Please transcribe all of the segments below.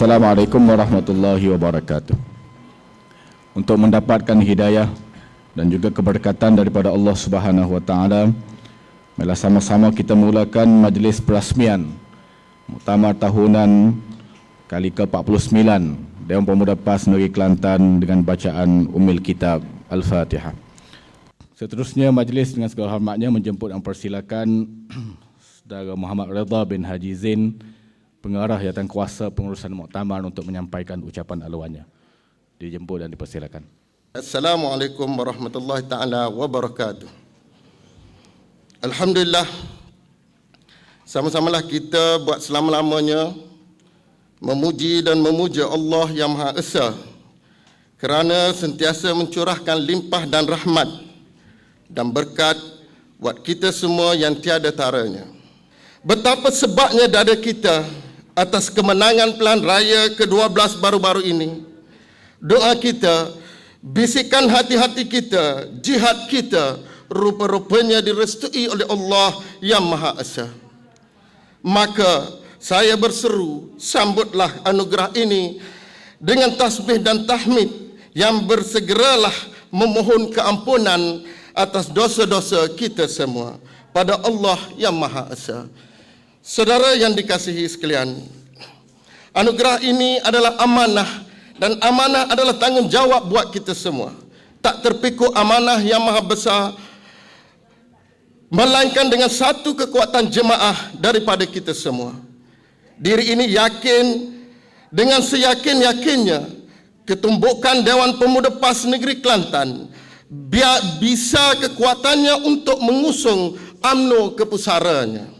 Assalamualaikum warahmatullahi wabarakatuh. Untuk mendapatkan hidayah dan juga keberkatan daripada Allah Subhanahu wa taala, marilah sama-sama kita mulakan majlis perasmian Muktamar Tahunan kali ke-49 Dewan Pemuda PAS Negeri Kelantan dengan bacaan Ummul Kitab Al-Fatihah. Seterusnya majlis dengan segala hormatnya menjemput dan persilakan Saudara Muhammad Redha bin Haji Zain, Pengarah Jawatan Kuasa Pengurusan Muktamar, untuk menyampaikan ucapan aluannya. Dijemput dan dipersilakan. Assalamualaikum warahmatullahi taala wabarakatuh. Alhamdulillah, sama-samalah kita buat selama-lamanya memuji dan memuja Allah yang Maha Esa kerana sentiasa mencurahkan limpah dan rahmat dan berkat buat kita semua yang tiada taranya. Betapa sebabnya dada kita atas kemenangan pilihan raya ke-12 baru-baru ini. Doa kita, bisikan hati-hati kita, jihad kita, rupa-rupanya direstui oleh Allah yang Maha Esa. Maka saya berseru, sambutlah anugerah ini dengan tasbih dan tahmid yang bersegeralah memohon keampunan atas dosa-dosa kita semua pada Allah yang Maha Esa. Saudara yang dikasihi sekalian, anugerah ini adalah amanah, dan amanah adalah tanggungjawab buat kita semua. Tak terpikul amanah yang maha besar, melainkan dengan satu kekuatan jemaah daripada kita semua. Diri ini yakin dengan seyakin-yakinnya ketumbukan Dewan Pemuda PAS Negeri Kelantan bisa kekuatannya untuk mengusung UMNO ke pusaranya.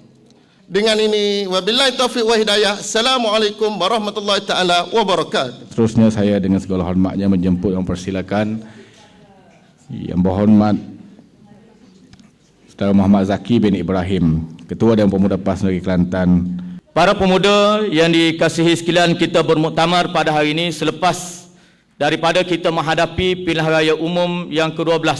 Dengan ini, wabillahi taufiq wa hidayah. Assalamualaikum warahmatullahi taala wabarakatuh. Seterusnya saya dengan segala hormatnya menjemput dan persilakan Yang Berhormat Saudara Muhammad Zaki bin Ibrahim, Ketua Dewan Pemuda PAS Negeri Kelantan. Para pemuda yang dikasihi sekalian, kita bermuktamar pada hari ini selepas daripada kita menghadapi pilihan raya umum yang ke-12.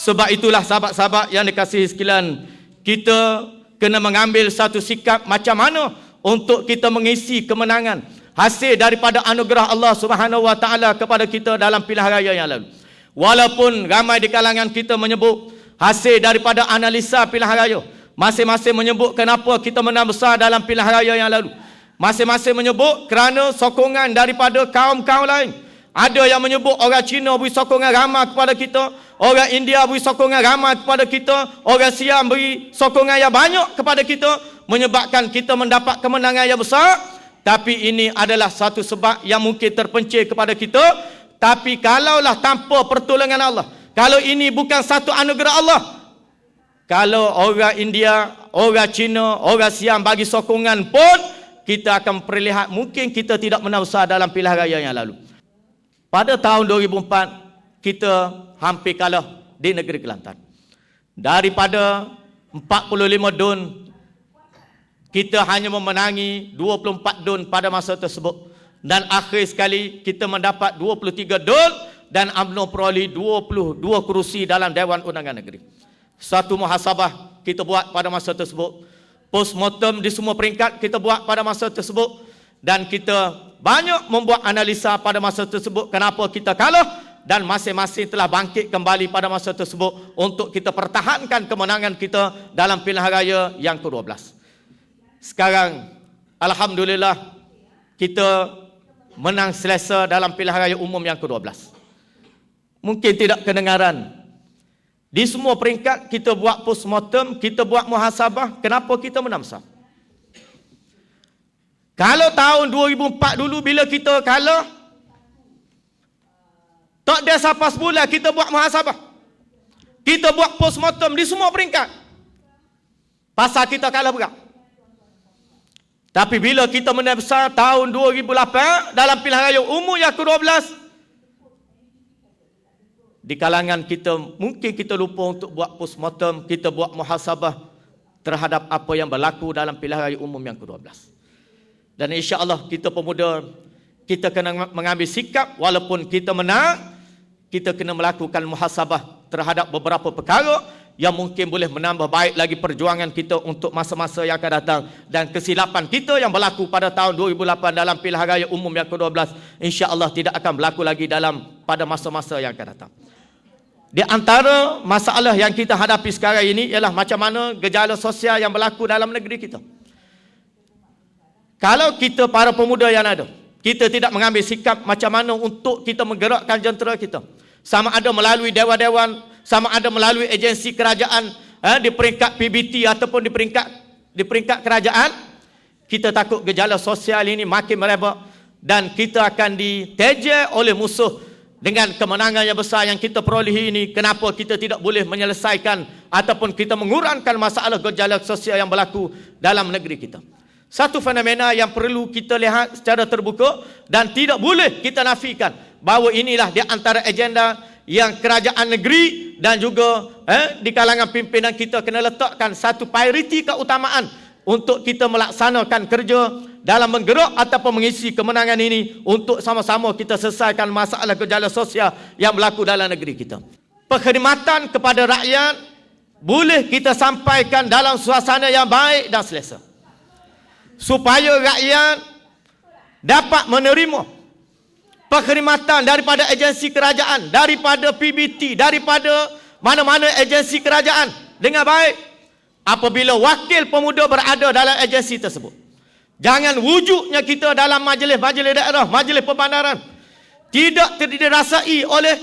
Sebab itulah sahabat-sahabat yang dikasihi sekalian, kita kena mengambil satu sikap macam mana untuk kita mengisi kemenangan hasil daripada anugerah Allah Subhanahu wa taala kepada kita dalam pilihan raya yang lalu. Walaupun ramai di kalangan kita menyebut hasil daripada analisa pilihan raya, masing-masing menyebut kenapa kita menang besar dalam pilihan raya yang lalu. Masing-masing menyebut kerana sokongan daripada kaum-kaum lain. Ada yang menyebut orang Cina beri sokongan ramai kepada kita, orang India beri sokongan ramai kepada kita, orang Siam beri sokongan yang banyak kepada kita, menyebabkan kita mendapat kemenangan yang besar. Tapi ini adalah satu sebab yang mungkin terpencil kepada kita. Tapi kalaulah tanpa pertolongan Allah, kalau ini bukan satu anugerah Allah, kalau orang India, orang Cina, orang Siam bagi sokongan pun, kita akan perlihat mungkin kita tidak menang besar dalam pilihan raya yang lalu. Pada tahun 2004, kita hampir kalah di negeri Kelantan. Daripada 45 DUN, kita hanya memenangi 24 DUN pada masa tersebut. Dan akhir sekali, kita mendapat 23 DUN dan UMNO peroleh 22 kerusi dalam Dewan Undangan Negeri. Satu muhasabah kita buat pada masa tersebut. Postmortem di semua peringkat kita buat pada masa tersebut. Dan kita banyak membuat analisa pada masa tersebut kenapa kita kalah, dan masing-masing telah bangkit kembali pada masa tersebut untuk kita pertahankan kemenangan kita dalam pilihan raya yang ke-12. Sekarang, alhamdulillah, kita menang selesa dalam pilihan raya umum yang ke-12. Mungkin tidak kedengaran. Di semua peringkat kita buat postmortem, kita buat muhasabah, kenapa kita menang besar. Kalau tahun 2004 dulu bila kita kalah, tak ada siapa sebulan kita buat muhasabah. Kita buat postmortem di semua peringkat. Pasal kita kalah berat. Tapi bila kita menang besar tahun 2008 dalam pilihan raya umum yang ke-12, di kalangan kita mungkin kita lupa untuk buat postmortem, kita buat muhasabah terhadap apa yang berlaku dalam pilihan raya umum yang ke-12. Dan insya-Allah kita pemuda, kita kena mengambil sikap, walaupun kita menang, kita kena melakukan muhasabah terhadap beberapa perkara yang mungkin boleh menambah baik lagi perjuangan kita untuk masa-masa yang akan datang, dan kesilapan kita yang berlaku pada tahun 2008 dalam pilihan raya umum yang ke-12 insya-Allah tidak akan berlaku lagi pada masa-masa yang akan datang. Di antara masalah yang kita hadapi sekarang ini ialah macam mana gejala sosial yang berlaku dalam negeri kita. Kalau kita para pemuda yang ada, kita tidak mengambil sikap macam mana untuk kita menggerakkan jentera kita, sama ada melalui dewan-dewan, sama ada melalui agensi kerajaan, di peringkat PBT ataupun di peringkat kerajaan, kita takut gejala sosial ini makin merebak dan kita akan diteja oleh musuh dengan kemenangan yang besar yang kita perolehi ini. Kenapa kita tidak boleh menyelesaikan ataupun kita mengurangkan masalah gejala sosial yang berlaku dalam negeri kita? Satu fenomena yang perlu kita lihat secara terbuka dan tidak boleh kita nafikan bahawa inilah di antara agenda yang kerajaan negeri dan juga di kalangan pimpinan kita kena letakkan satu prioriti keutamaan untuk kita melaksanakan kerja dalam menggerak ataupun mengisi kemenangan ini untuk sama-sama kita selesaikan masalah gejala sosial yang berlaku dalam negeri kita. Perkhidmatan kepada rakyat boleh kita sampaikan dalam suasana yang baik dan selesa, supaya rakyat dapat menerima perkhidmatan daripada agensi kerajaan, daripada PBT, daripada mana-mana agensi kerajaan dengan baik apabila wakil pemuda berada dalam agensi tersebut. Jangan wujudnya kita dalam majlis-majlis daerah, majlis perbandaran tidak dirasai oleh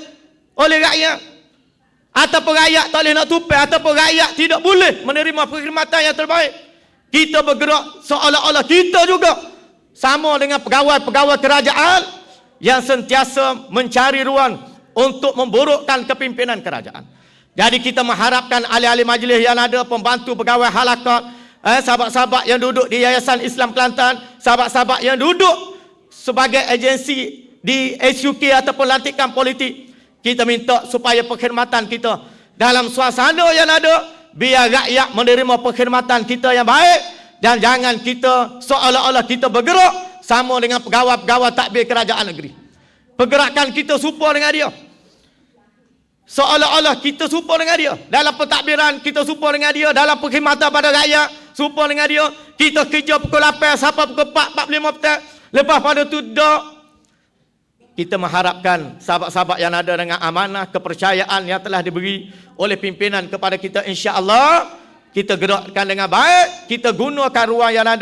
rakyat, ataupun rakyat tak boleh nak tupai, ataupun rakyat tidak boleh menerima perkhidmatan yang terbaik. Kita bergerak seolah-olah kita juga sama dengan pegawai-pegawai kerajaan yang sentiasa mencari ruang untuk memburukkan kepimpinan kerajaan. Jadi kita mengharapkan ahli-ahli majlis yang ada, pembantu pegawai halakat, sahabat-sahabat yang duduk di Yayasan Islam Kelantan, sahabat-sahabat yang duduk sebagai agensi di SUK ataupun lantikan politik, kita minta supaya perkhidmatan kita dalam suasana yang ada, biar rakyat menerima perkhidmatan kita yang baik, dan jangan kita seolah-olah kita bergerak sama dengan pegawai-pegawai takbir kerajaan negeri. Pergerakan kita serupa dengan dia, seolah-olah kita serupa dengan dia. Dalam pentadbiran kita serupa dengan dia, dalam perkhidmatan pada rakyat serupa dengan dia. Kita kerja pukul 8 sampai pukul 4, 4:45 petang. Lepas pada tu dak. Kita mengharapkan sahabat-sahabat yang ada dengan amanah kepercayaan yang telah diberi oleh pimpinan kepada kita, insya-Allah kita gerakkan dengan baik, kita gunakan ruang yang ada